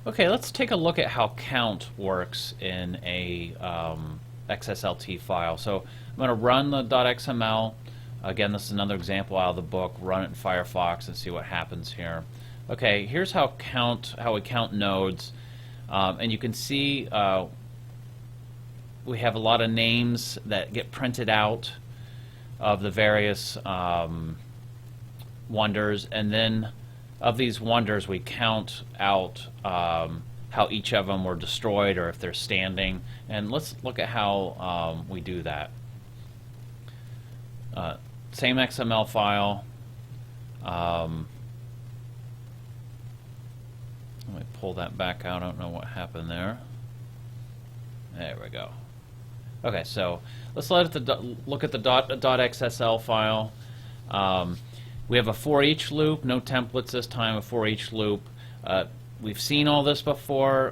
Okay, let's take a look at how count works in a XSLT file. So I'm going to run the .xml. Again, this is another example out of the book. Run it in Firefox and see what happens here. Okay, here's how we count nodes, and you can see we have a lot of names that get printed out of the various wonders, and then of these wonders we count out how each of them were destroyed or if they're standing. And let's look at how we do that. Same XML file. Let me pull that back out. I don't know what happened there. There we go. Okay, so let's look at the .xsl file. We have a for each loop, no templates this time, a for each loop. We've seen all this before.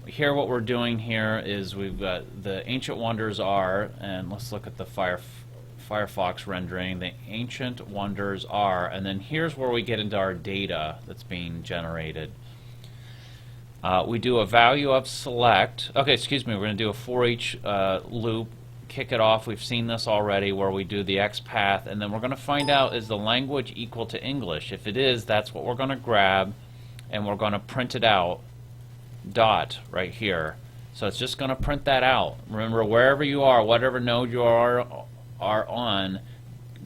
Here what we're doing here is we've got the ancient wonders are, and let's look at the Firefox rendering. The ancient wonders are, and then here's where we get into our data that's being generated. We do a value of select. Okay, excuse me, we're going to do a for each loop, kick it off. We've seen this already where we do the XPath, and then we're going to find out, is the language equal to English? If it is, that's what we're going to grab, and we're going to print it out, dot, right here. So it's just going to print that out. Remember, wherever you are, whatever node you are on,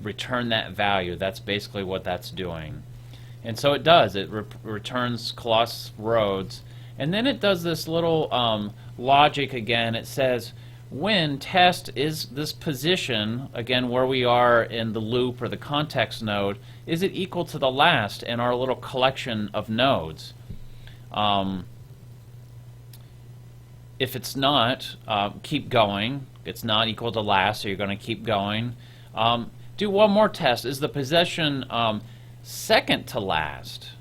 return that value. That's basically what that's doing. And so it does. It returns Colossus Rhodes. And then it does this little logic again. It says, when test is this position, again where we are in the loop or the context node, is it equal to the last in our little collection of nodes? If it's not, keep going. It's not equal to last, so you're going to keep going. Do one more test. Is the position second to last?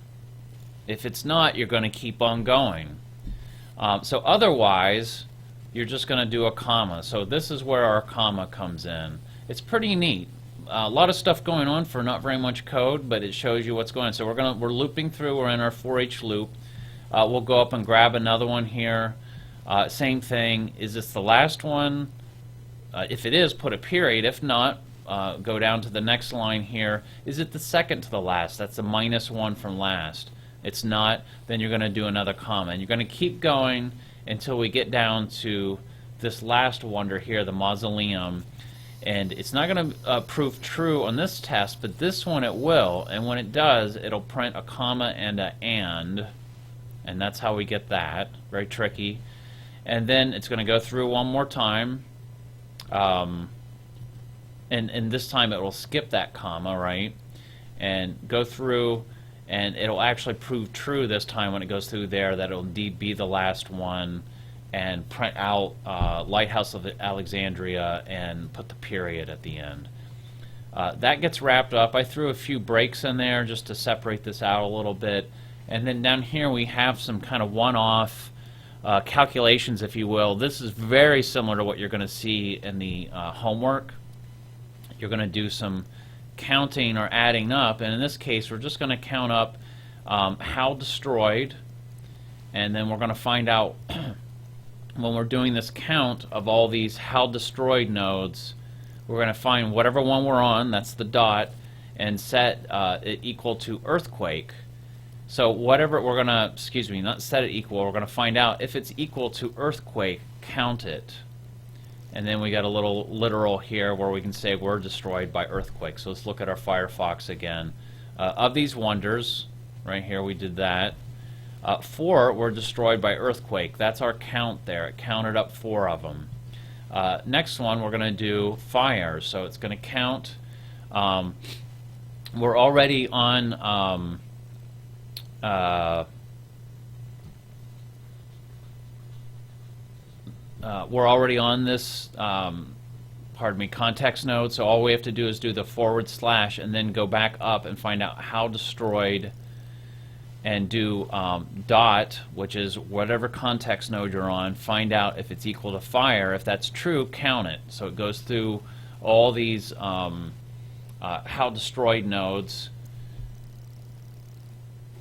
If it's not, you're going to keep on going. So otherwise, you're just going to do a comma. So this is where our comma comes in. It's pretty neat. A lot of stuff going on for not very much code, but it shows you what's going on. So we're looping through. We're in our for each loop. We'll go up and grab another one here. Same thing. Is this the last one? If it is, put a period. If not, go down to the next line here. Is it the second to the last? That's the -1 from last. It's not, then you're going to do another comma. And you're going to keep going until we get down to this last wonder here, the mausoleum. And it's not going to prove true on this test, but this one it will. And when it does, it'll print a comma and a and that's how we get that. Very tricky. And then it's going to go through one more time. And this time it will skip that comma, right? And go through, and it'll actually prove true this time when it goes through there that it'll indeed be the last one, and print out Lighthouse of Alexandria and put the period at the end. That gets wrapped up. I threw a few breaks in there just to separate this out a little bit. And then down here we have some kind of one-off calculations, if you will. This is very similar to what you're going to see in the homework. You're going to do some counting or adding up, and in this case we're just going to count up how destroyed, and then we're going to find out when we're doing this count of all these how destroyed nodes, we're going to find whatever one we're on, that's the dot, and set it equal to earthquake. So whatever we're going to, excuse me, not set it equal, we're going to find out if it's equal to earthquake, count it. And then we got a little literal here where we can say we're destroyed by earthquake. So let's look at our Firefox again. Of these wonders, right here we did that. 4 were destroyed by earthquake. That's our count there. It counted up 4 of them. Next one we're going to do fire. So it's going to count. We're already on this context node, so all we have to do is do the / and then go back up and find out how destroyed, and do dot, which is whatever context node you're on, find out if it's equal to fire. If that's true, count it. So it goes through all these how destroyed nodes,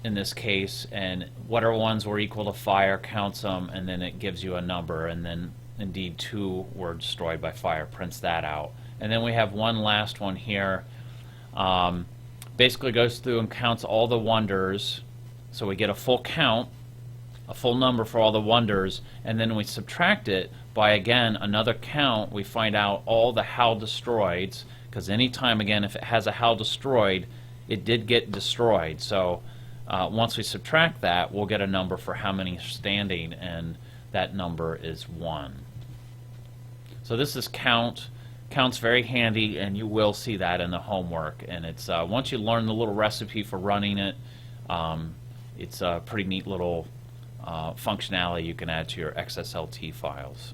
in this case, and whatever ones were equal to fire counts them, and then it gives you a number, and then indeed 2 were destroyed by fire, prints that out. And then we have one last one here. Basically goes through and counts all the wonders, so we get a full count, a full number for all the wonders, and then we subtract it by, again, another count. We find out all the HAL destroyeds, because anytime, again, if it has a HAL destroyed, it did get destroyed. So once we subtract that, we'll get a number for how many are standing, and that number is 1. So this is count. Count's very handy, and you will see that in the homework. And it's once you learn the little recipe for running it, it's a pretty neat little functionality you can add to your XSLT files.